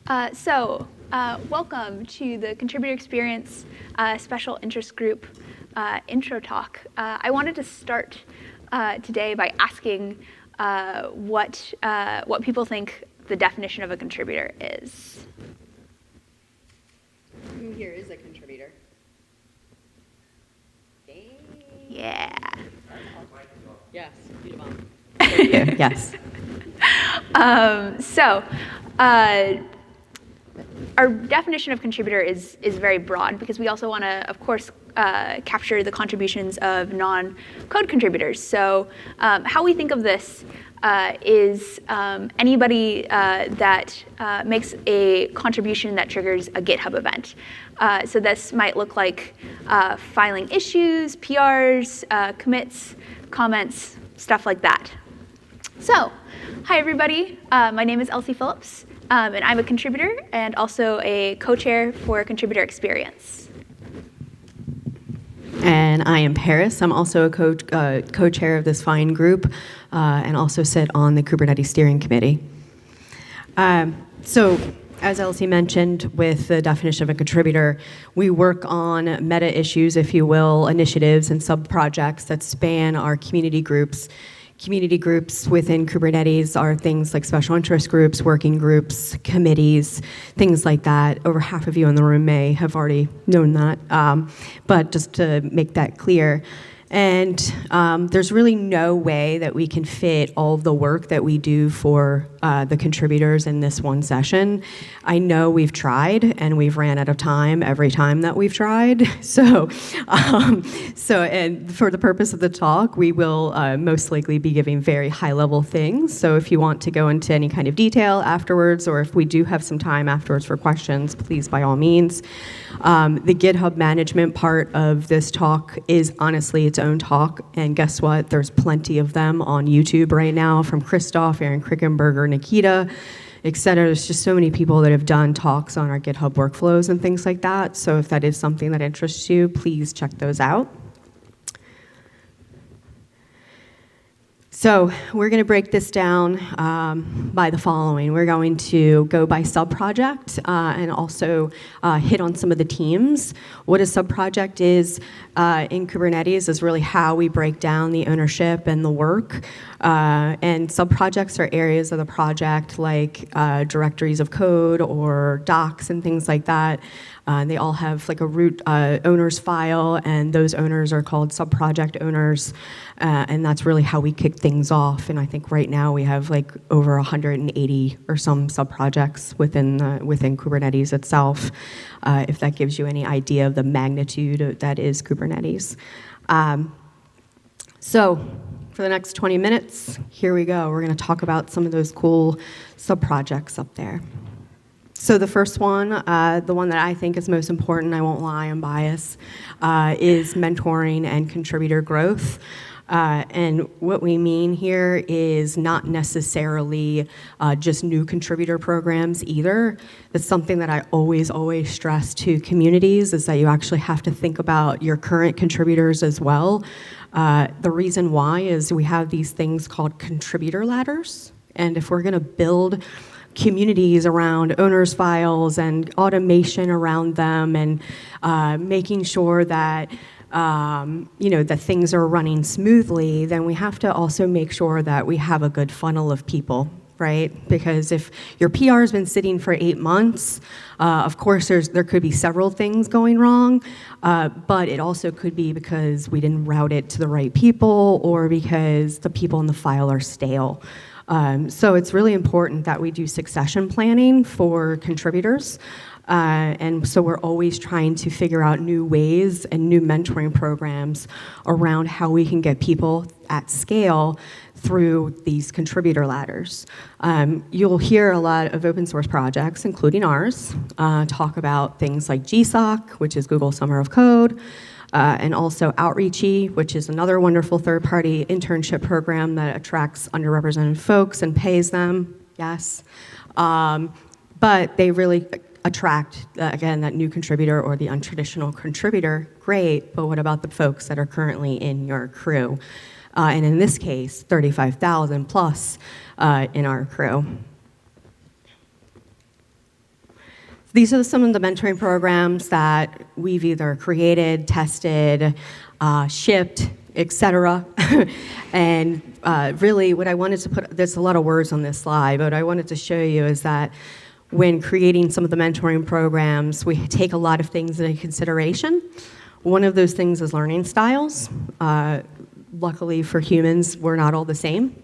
Welcome to the Contributor Experience Special Interest Group intro talk. I wanted to start today by asking what people think the definition of a contributor is. Who here is a contributor? Yeah. Yes, Yes. Our definition of contributor is very broad because we also want to, of course, capture the contributions of non-code contributors. So how we think of this is anybody that makes a contribution that triggers a GitHub event. So this might look like filing issues, PRs, commits, comments, stuff like that. So, hi everybody. My name is Elsie Phillips, and I'm a contributor and also a co-chair for Contributor Experience. And I am Paris. I'm also a co-chair of this fine group and also sit on the Kubernetes Steering Committee. So, as Elsie mentioned, with the definition of a contributor, we work on meta issues, if you will, initiatives and sub-projects that span our community groups. Community groups within Kubernetes are things like special interest groups, working groups, committees, things like that. Over half of you in the room may have already known that, but just to make that clear. And there's really no way that we can fit all of the work that we do for the contributors in this one session. I know we've tried, and we've ran out of time every time that we've tried. So and for the purpose of the talk, we will most likely be giving very high-level things. So if you want to go into any kind of detail afterwards, or if we do have some time afterwards for questions, please, by all means. The GitHub Management part of this talk is honestly its own talk, and guess what? There's plenty of them on YouTube right now, from Christoph, Aaron Krickenberger, Nikita, etc. There's just so many people that have done talks on our GitHub workflows and things like that. So if that is something that interests you, please check those out. So we're going to break this down by the following. We're going to go by sub-project and also hit on some of the teams. What a sub-project is in Kubernetes is really how we break down the ownership and the work. And sub-projects are areas of the project like directories of code or docs and things like that. They all have like a root owners file, and those owners are called sub-project owners. And that's really how we kick things off. And I think right now we have like over 180 or some sub-projects within Kubernetes itself, if that gives you any idea of the magnitude that is Kubernetes. So for the next 20 minutes, here we go. We're going to talk about some of those cool sub-projects up there. So the first one, the one that I think is most important, I won't lie, I'm biased, is mentoring and contributor growth. And what we mean here is not necessarily just new contributor programs either. That's something that I always stress to communities, is that you actually have to think about your current contributors as well. The reason why is we have these things called contributor ladders. And if we're going to build communities around owners files and automation around them and making sure that that things are running smoothly, then we have to also make sure that we have a good funnel of people, right? Because if your PR has been sitting for 8 months, of course there could be several things going wrong, but it also could be because we didn't route it to the right people or because the people in the file are stale. So it's really important that we do succession planning for contributors. And so we're always trying to figure out new ways and new mentoring programs around how we can get people at scale through these contributor ladders. You'll hear a lot of open source projects, including ours, talk about things like GSOC, which is Google Summer of Code, and also Outreachy, which is another wonderful third-party internship program that attracts underrepresented folks and pays them, yes. But they really attract, again, that new contributor or the untraditional contributor, great, but what about the folks that are currently in your crew? And in this case, 35,000 plus in our crew. These are some of the mentoring programs that we've either created, tested, shipped, etc. And really what I wanted to put, there's a lot of words on this slide, but what I wanted to show you is that when creating some of the mentoring programs, we take a lot of things into consideration. One of those things is learning styles. Luckily for humans, we're not all the same,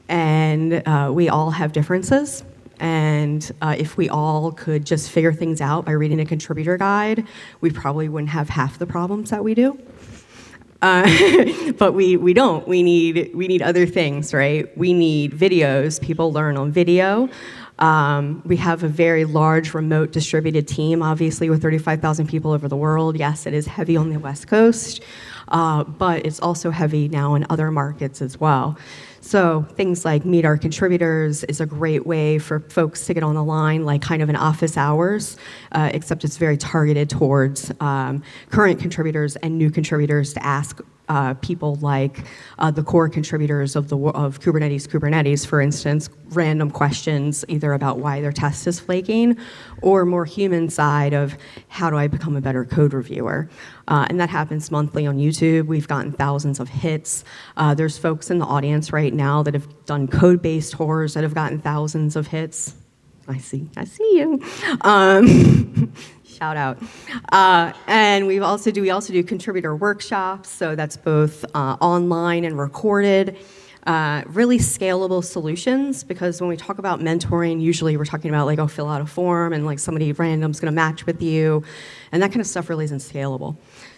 and we all have differences. And if we all could just figure things out by reading a contributor guide, we probably wouldn't have half the problems that we do. But we don't. We need other things, right? We need videos. People learn on video. We have a very large remote distributed team, obviously, with 35,000 people over the world. Yes, it is heavy on the West Coast, but it's also heavy now in other markets as well. So things like Meet Our Contributors is a great way for folks to get on the line, like kind of an office hours, except it's very targeted towards current contributors and new contributors to ask people like the core contributors of Kubernetes, for instance, random questions either about why their test is flaking or more human side of how do I become a better code reviewer. And that happens monthly on YouTube. We've gotten thousands of hits. There's folks in the audience right now that have done code-based tours that have gotten thousands of hits. I see you. Shout out. And we also do contributor workshops, so that's both online and recorded. Really scalable solutions, because when we talk about mentoring, usually we're talking about like, oh, fill out a form and like somebody random's gonna match with you, and that kind of stuff really isn't scalable.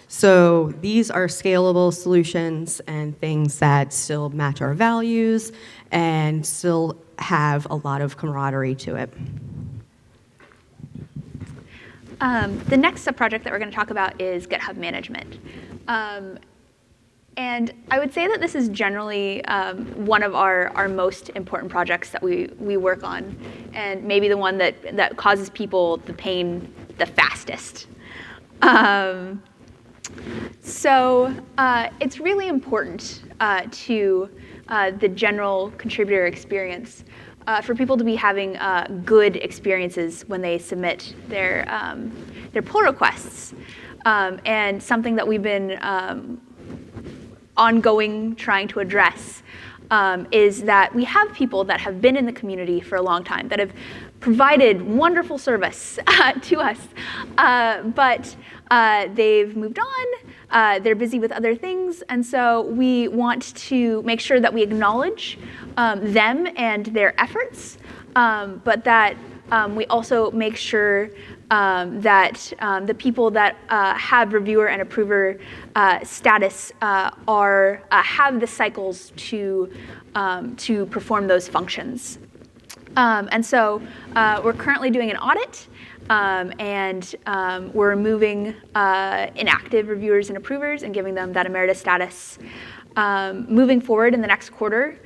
So these are scalable solutions and things that still match our values and still have a lot of camaraderie to it. The next subproject that we're going to talk about is GitHub Management. And I would say that this is generally one of our most important projects that we work on, and maybe the one that causes people the pain the fastest. So it's really important to the general contributor experience for people to be having good experiences when they submit their pull requests. And something that we've been ongoing trying to address is that we have people that have been in the community for a long time, that have provided wonderful service to us, but they've moved on, they're busy with other things, and so we want to make sure that we acknowledge them and their efforts, but that we also make sure that the people that have reviewer and approver status have the cycles to perform those functions. And so we're currently doing an audit, and we're removing inactive reviewers and approvers and giving them that emeritus status. Moving forward in the next quarter,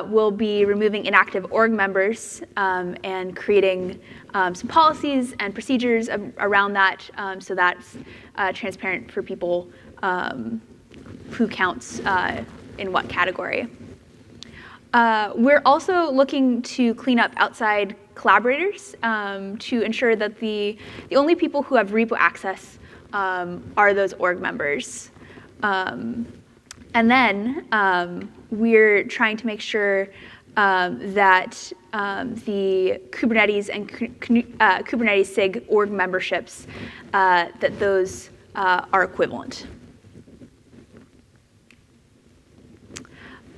we'll be removing inactive org members and creating some policies and procedures around that, so that's transparent for people who counts in what category. We're also looking to clean up outside collaborators to ensure that the only people who have repo access are those org members. And then we're trying to make sure that the Kubernetes and Kubernetes SIG org memberships, that those are equivalent.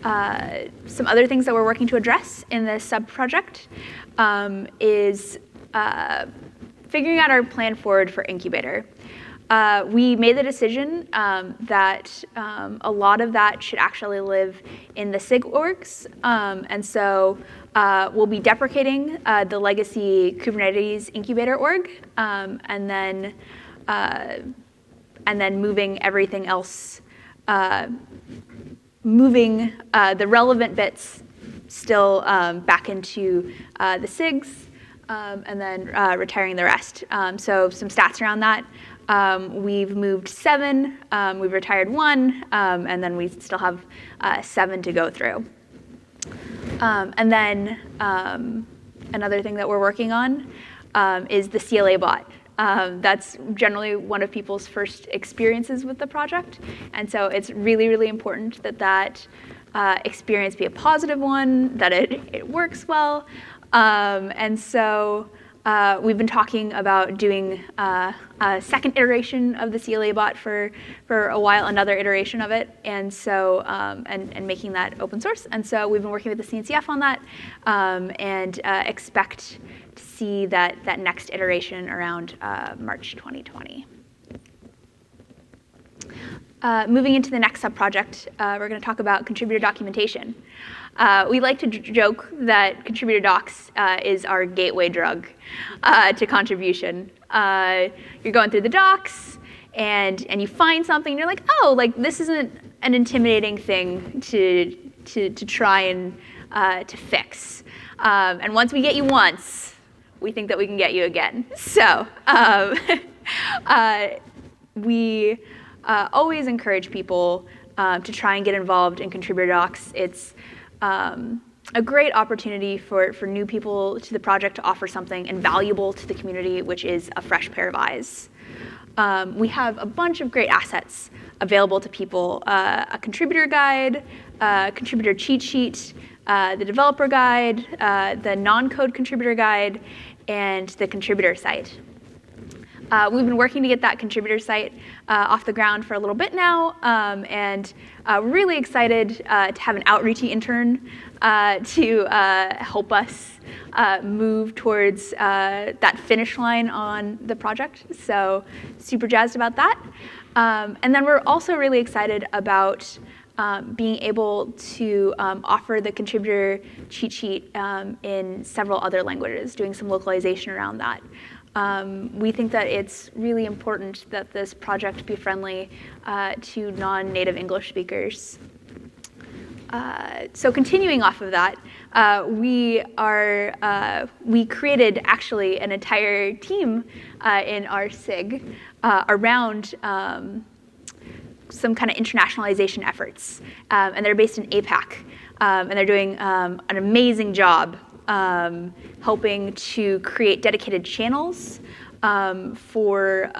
Some other things that we're working to address in this sub-project is figuring out our plan forward for Incubator. We made the decision that a lot of that should actually live in the SIG orgs, and so we'll be deprecating the legacy Kubernetes Incubator org, and then moving everything else, moving the relevant bits still back into the SIGs, and then retiring the rest. So some stats around that. We've moved 7, we've retired 1, and then we still have 7 to go through. And then another thing that we're working on is the CLA bot. That's generally one of people's first experiences with the project. And so it's really, really important that that experience be a positive one, that it works well. And so we've been talking about doing a second iteration of the CLA bot for a while, another iteration of it, and so and making that open source. And so we've been working with the CNCF on that, and expect to see that next iteration around March 2020. Moving into the next sub-project, we're going to talk about contributor documentation. We like to joke that contributor docs is our gateway drug to contribution. You're going through the docs, and you find something, and you're like, oh, like this isn't an intimidating thing to try and to fix. And once we get you once, we think that we can get you again. So we always encourage people to try and get involved in contributor docs. It's a great opportunity for new people to the project to offer something invaluable to the community, which is a fresh pair of eyes. We have a bunch of great assets available to people, a contributor guide, a contributor cheat sheet, the developer guide, the non-code contributor guide, and the contributor site. We've been working to get that contributor site off the ground for a little bit now, and really excited to have an outreachy intern to help us move towards that finish line on the project. So super jazzed about that. And then we're also really excited about being able to offer the contributor cheat sheet in several other languages, doing some localization around that. We think that it's really important that this project be friendly to non-native English speakers. So continuing off of that, we created actually an entire team in our SIG around some kind of internationalization efforts, and they're based in APAC, and they're doing an amazing job helping to create dedicated channels for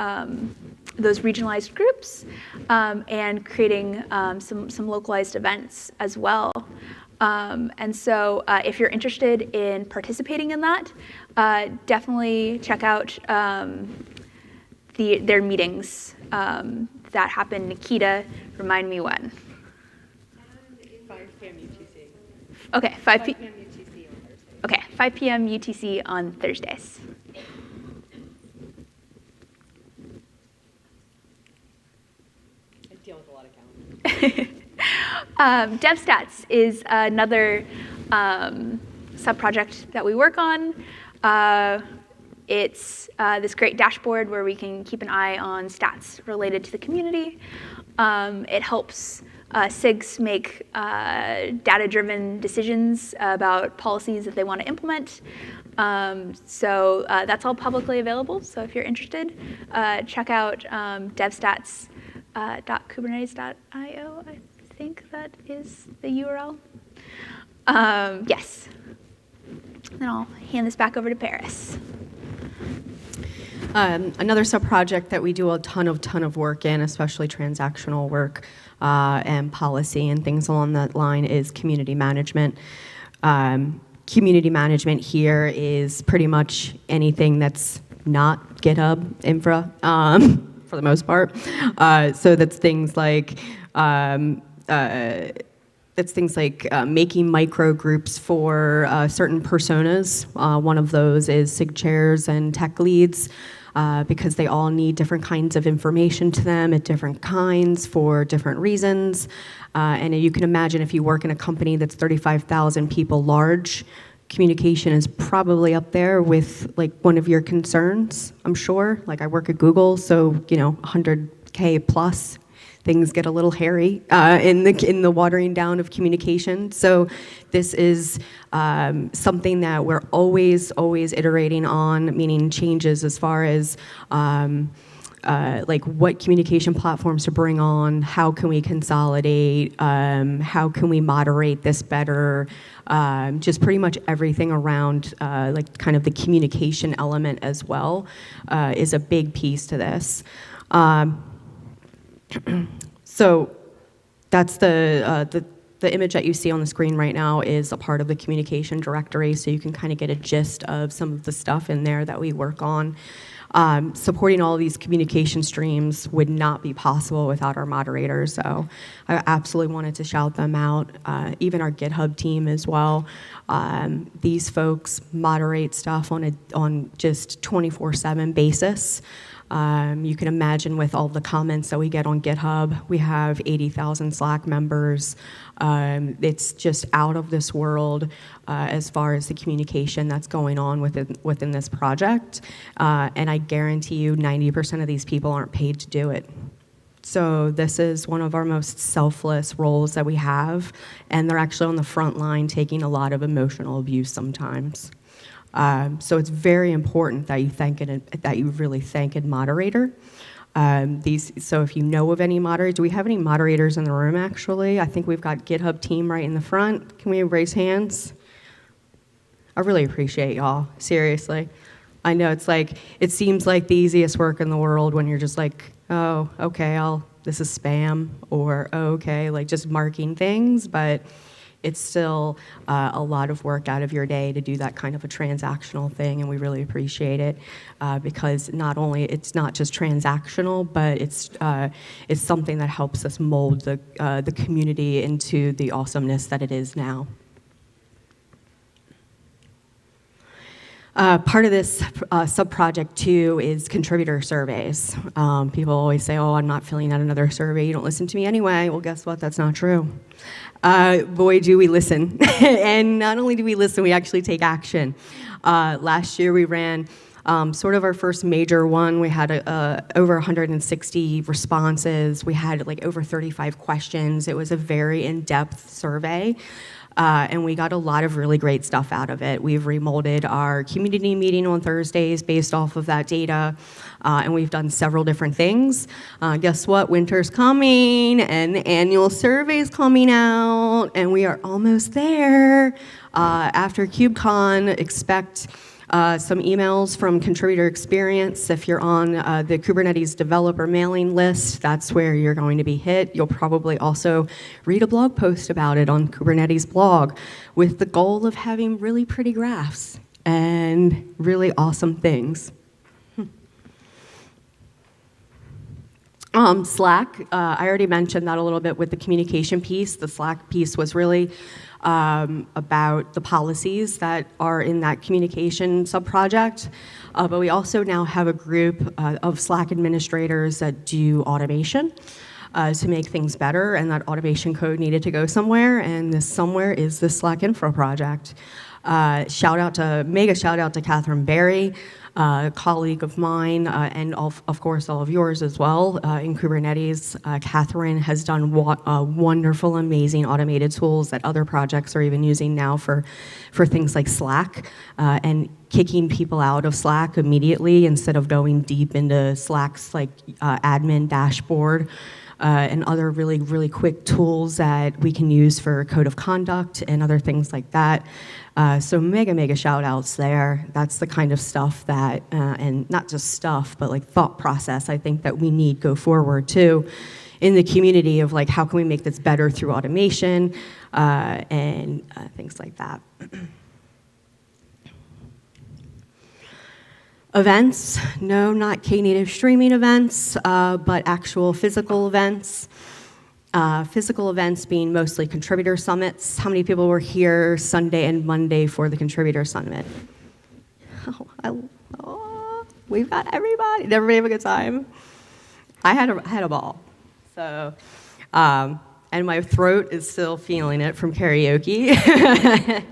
those regionalized groups, and creating some localized events as well. And so if you're interested in participating in that, definitely check out their meetings that happen. Nikita, remind me when. 5 p.m. UTC. Okay, 5 p.m. UTC on Thursday. Okay, 5 p.m. UTC on Thursdays. I deal with a lot of calendars. DevStats is another sub-project that we work on. It's this great dashboard where we can keep an eye on stats related to the community. It helps SIGs make data-driven decisions about policies that they want to implement. So that's all publicly available. So if you're interested, check out devstats.kubernetes.io. I think that is the URL. Yes. Then I'll hand this back over to Paris. Another sub-project that we do a ton of work in, especially transactional work and policy and things along that line, is community management. Community management here is pretty much anything that's not GitHub infra, for the most part. So that's things like making micro groups for certain personas. One of those is SIG chairs and tech leads, because they all need different kinds of information to them at different kinds for different reasons. And you can imagine if you work in a company that's 35,000 people large, communication is probably up there with like one of your concerns, I'm sure. Like I work at Google, so 100K plus. Things get a little hairy in the watering down of communication. So this is something that we're always iterating on, meaning changes as far as like what communication platforms to bring on, how can we consolidate, how can we moderate this better, just pretty much everything around like kind of the communication element as well is a big piece to this. So that's the image that you see on the screen right now is a part of the communication directory, so you can kind of get a gist of some of the stuff in there that we work on. Supporting all of these communication streams would not be possible without our moderators, so I absolutely wanted to shout them out. Even our GitHub team as well. These folks moderate stuff on just 24/7 basis. You can imagine with all the comments that we get on GitHub, we have 80,000 Slack members. It's just out of this world as far as the communication that's going on within this project. And I guarantee you 90% of these people aren't paid to do it. So this is one of our most selfless roles that we have, and they're actually on the front line taking a lot of emotional abuse sometimes. So it's very important that you really thank a moderator. So if you know of any moderators, do we have any moderators in the room actually? I think we've got GitHub team right in the front. Can we raise hands? I really appreciate y'all, seriously. I know it seems like the easiest work in the world when you're just like, oh, okay, this is spam, or oh, okay, like just marking things, but it's still a lot of work out of your day to do that kind of a transactional thing, and we really appreciate it because not only it's not just transactional, but it's something that helps us mold the community into the awesomeness that it is now. Part of this sub-project, too, is contributor surveys. People always say, oh, I'm not filling out another survey. You don't listen to me anyway. Well, guess what? That's not true. Boy, do we listen. And not only do we listen, we actually take action. Last year, we ran sort of our first major one. We had over 160 responses. We had like over 35 questions. It was a very in-depth survey. And we got a lot of really great stuff out of it. We've remolded our community meeting on Thursdays based off of that data, and we've done several different things. Guess what? Winter's coming, and the annual survey's coming out, and we are almost there. After KubeCon, expect some emails from contributor experience. If you're on the Kubernetes developer mailing list, that's where you're going to be hit. You'll probably also read a blog post about it on Kubernetes blog with the goal of having really pretty graphs and really awesome things. Slack, I already mentioned that a little bit with the communication piece. The Slack piece was really about the policies that are in that communication sub-project. But we also now have a group of Slack administrators that do automation to make things better, and that automation code needed to go somewhere, and this somewhere is the Slack Infra project. Mega shout out to Catherine Berry, a colleague of mine, and of course all of yours as well in Kubernetes. Catherine has done wonderful, amazing automated tools that other projects are even using now for things like Slack, and kicking people out of Slack immediately instead of going deep into Slack's admin dashboard. And other really, really quick tools that we can use for code of conduct and other things like that. So mega shout outs there. That's the kind of stuff that, and not just stuff, but like thought process I think that we need go forward too in the community of how can we make this better through automation and things like that. Events, no, not Knative streaming events, but actual physical events. Physical events being mostly contributor summits. How many people were here Sunday and Monday for the contributor summit? We've got everybody. Did everybody have a good time? I had a ball. So, and my throat is still feeling it from karaoke.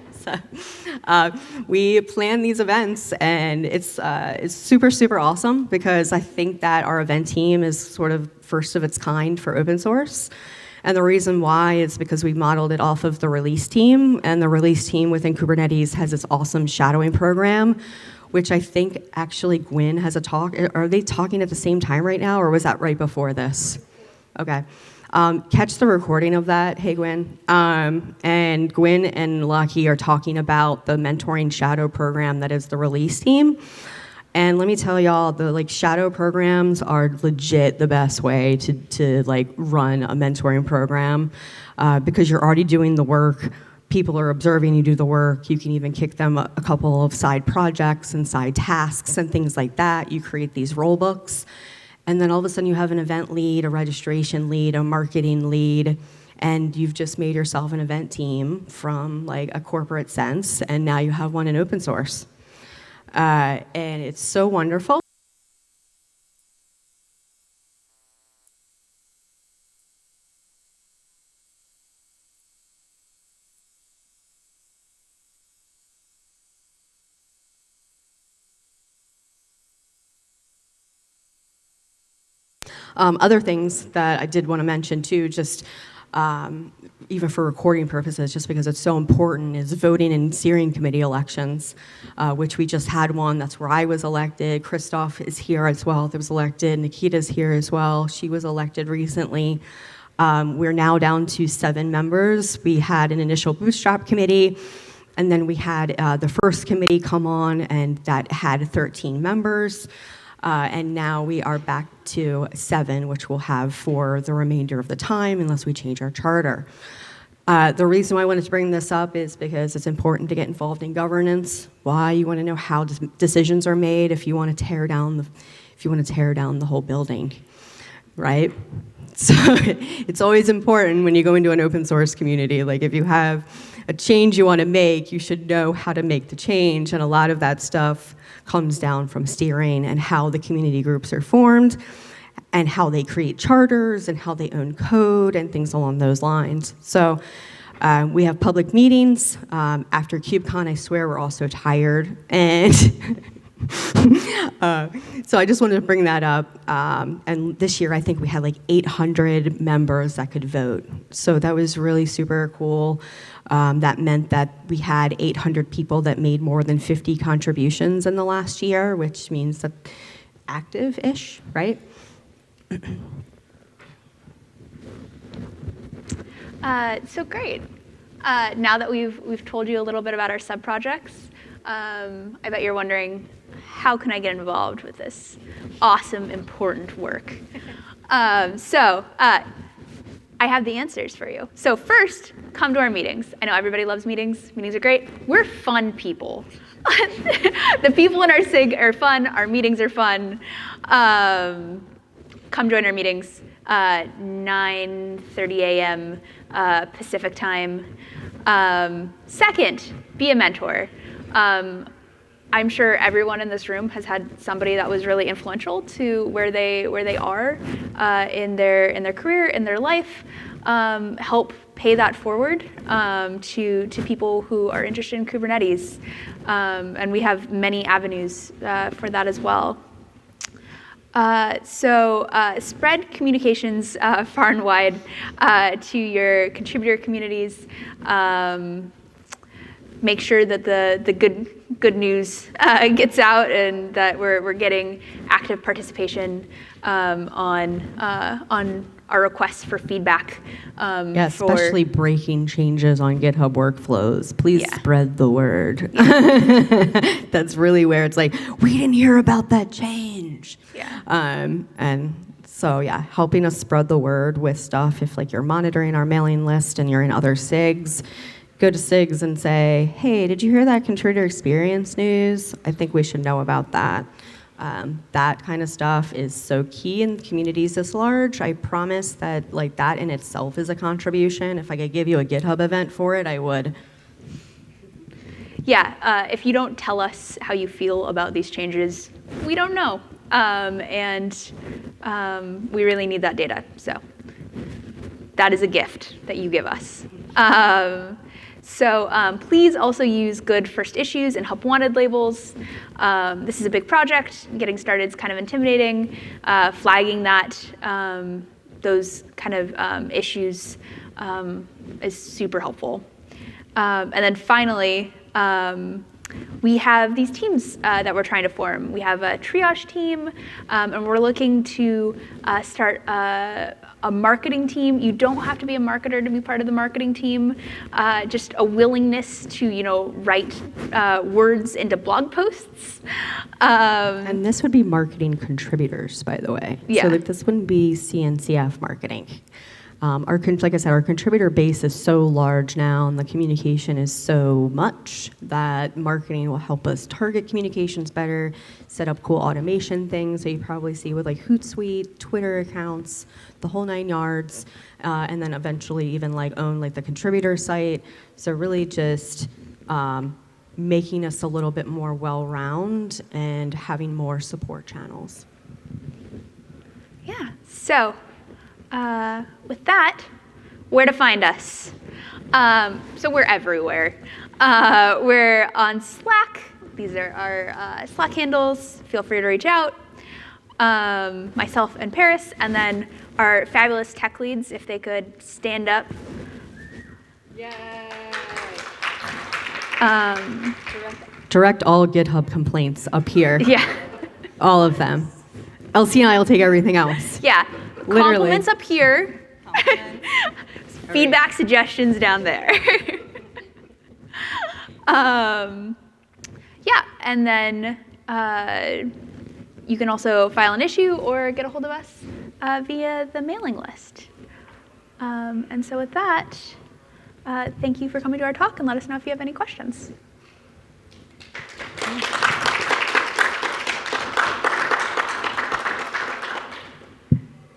We plan these events, and it's super, super awesome because I think that our event team is sort of first of its kind for open source. And the reason why is because we modeled it off of the release team, and the release team within Kubernetes has this awesome shadowing program which I think actually Gwyn has a talk. Are they talking at the same time right now, or was that right before this? Okay. Catch the recording of that. Hey, Gwyn. And Gwyn and Lucky are talking about the mentoring shadow program that is the release team. And let me tell y'all, the shadow programs are legit the best way to run a mentoring program because you're already doing the work. People are observing you do the work. You can even kick them a couple of side projects and side tasks and things like that. You create these role books. And then all of a sudden you have an event lead, a registration lead, a marketing lead, and you've just made yourself an event team from a corporate sense, and now you have one in open source. And it's so wonderful. Other things that I did want to mention too, just even for recording purposes, just because it's so important, is voting in steering committee elections, which we just had one. That's where I was elected. Christoph is here as well. That was elected. Nikita's here as well. She was elected recently. We're now down to 7 members. We had an initial bootstrap committee, and then we had the first committee come on, and that had 13 members. And now we are back to 7, which we'll have for the remainder of the time unless we change our charter. The reason why I wanted to bring this up is because it's important to get involved in governance. Why? You want to know how decisions are made if you want to tear down the whole building, right? So it's always important when you go into an open source community. If you have a change you want to make, you should know how to make the change, and a lot of that stuff comes down from steering and how the community groups are formed and how they create charters and how they own code and things along those lines. So we have public meetings. After KubeCon, I swear we're all so tired. And so I just wanted to bring that up. And this year, I think we had 800 members that could vote. So that was really super cool. That meant that we had 800 people that made more than 50 contributions in the last year, which means that active-ish, right? So great. Now that we've told you a little bit about our sub-projects, I bet you're wondering, how can I get involved with this awesome, important work? I have the answers for you. So first, come to our meetings. I know everybody loves meetings. Meetings are great. We're fun people. The people in our SIG are fun. Our meetings are fun. Come join our meetings, 9:30 a.m. Pacific time. Second, be a mentor. I'm sure everyone in this room has had somebody that was really influential to where they are in their career, in their life. Help pay that forward to people who are interested in Kubernetes, and we have many avenues for that as well. Spread communications far and wide to your contributor communities. Make sure that the good news gets out and that we're getting active participation on our requests for feedback. Yeah, especially breaking changes on GitHub workflows. Please spread the word. Yeah. That's really where it's we didn't hear about that change. Yeah. And so helping us spread the word with stuff. If you're monitoring our mailing list and you're in other SIGs, go to SIGs and say, hey, did you hear that contributor experience news? I think we should know about that. That kind of stuff is so key in communities this large. I promise that that in itself is a contribution. If I could give you a GitHub event for it, I would. Yeah, if you don't tell us how you feel about these changes, we don't know. We really need that data. So that is a gift that you give us. Please also use good first issues and help wanted labels. This is a big project. Getting started is kind of intimidating. Flagging those kind of issues is super helpful. And then finally, we have these teams that we're trying to form. We have a triage team, and we're looking to start a marketing team. You don't have to be a marketer to be part of the marketing team. Just a willingness to, write words into blog posts. And this would be marketing contributors, by the way. Yeah. So this wouldn't be CNCF marketing. Like I said, our contributor base is so large now, and the communication is so much that marketing will help us target communications better, set up cool automation things that you probably see with like Hootsuite, Twitter accounts, the whole 9 yards, and then eventually even own the contributor site. So really just making us a little bit more well-rounded and having more support channels. Yeah. So. With that, where to find us? So we're everywhere. We're on Slack. These are our Slack handles. Feel free to reach out. Myself and Paris, and then our fabulous tech leads, if they could stand up. Yay! Direct all GitHub complaints up here. Yeah. All of them. Elsie and I will take everything else. Yeah. Literally. Compliments up here. Feedback, suggestions down there. Yeah, and then you can also file an issue or get a hold of us via the mailing list. And so with that, thank you for coming to our talk, and let us know if you have any questions.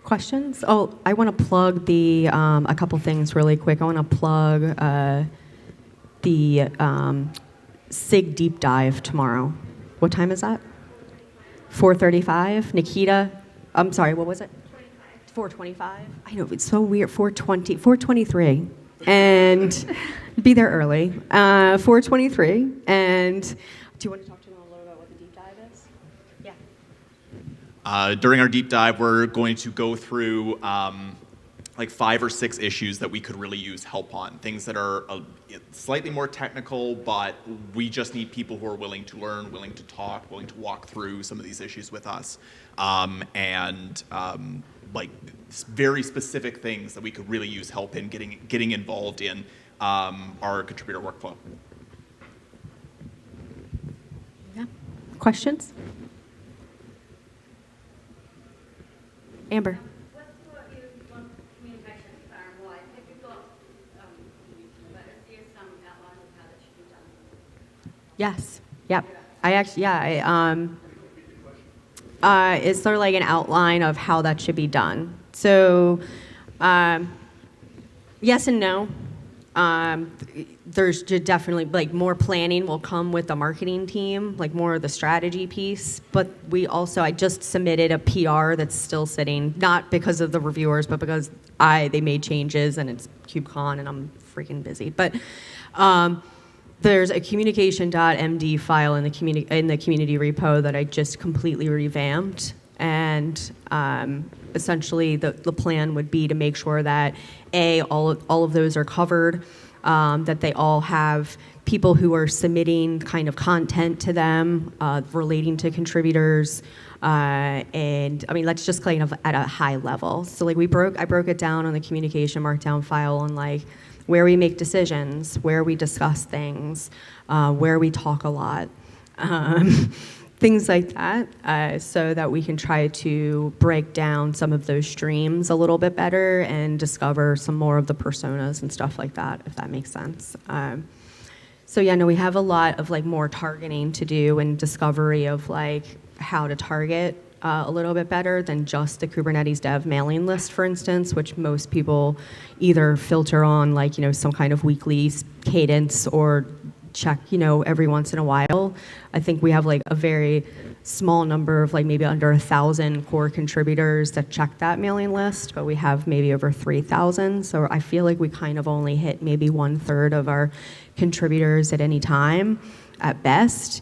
Questions? Oh, I want to plug a couple things really quick. I want to plug the SIG deep dive tomorrow. What time is that? 4:35. Nikita, I'm sorry, what was it? 4:25. I know, it's so weird. 4:23. And be there early. 4:23. And do you want to talk to them a little bit about what the deep dive is? Yeah. During our deep dive, we're going to go through 5 or 6 issues that we could really use help on. Things that are slightly more technical, but we just need people who are willing to learn, willing to talk, willing to walk through some of these issues with us. Very specific things that we could really use help in getting involved in our contributor workflow. Yeah. Questions? Amber. What's your communication firm-wide? Have you got, but is there some outline of how that should be done? Yes. Yep. It's sort of like an outline of how that should be done. So, yes and no. There's definitely more planning will come with the marketing team, more of the strategy piece. But I just submitted a PR that's still sitting, not because of the reviewers, but because they made changes and it's KubeCon and I'm freaking busy. But there's a communication.md file in the community repo that I just completely revamped, and essentially the plan would be to make sure that all of those are covered, that they all have people who are submitting kind of content to them relating to contributors, and I mean let's just kind of at a high level. So I broke it down on the communication markdown file on where we make decisions, where we discuss things, where we talk a lot, things like that, so that we can try to break down some of those streams a little bit better and discover some more of the personas and stuff like that, if that makes sense. We have a lot of more targeting to do and discovery of how to target a little bit better than just the Kubernetes dev mailing list, for instance, which most people either filter on some kind of weekly cadence or check every once in a while. I think we have a very small number of maybe under 1,000 core contributors that check that mailing list, but we have maybe over 3,000. So I feel like we kind of only hit maybe 1/3 of our contributors at any time at best.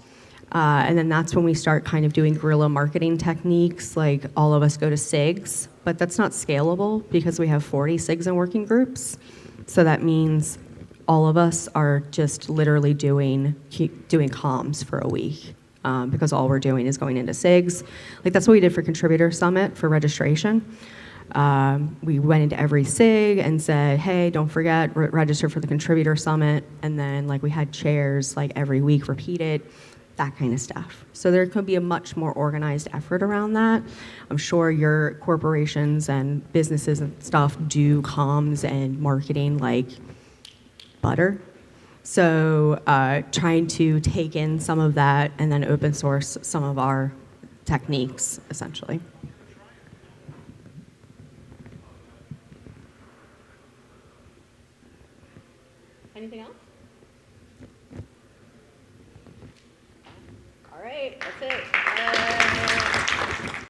And then that's when we start kind of doing guerrilla marketing techniques, all of us go to SIGs, but that's not scalable because we have 40 SIGs and working groups. So that means all of us are just literally doing comms for a week because all we're doing is going into SIGs. Like that's what we did for Contributor Summit for registration. We went into every SIG and said, hey, don't forget, register for the Contributor Summit. And then like we had chairs like every week repeated, that kind of stuff. So there could be a much more organized effort around that. I'm sure your corporations and businesses and stuff do comms and marketing like butter. So trying to take in some of that and then open source some of our techniques, essentially. Anything else? All right, that's it.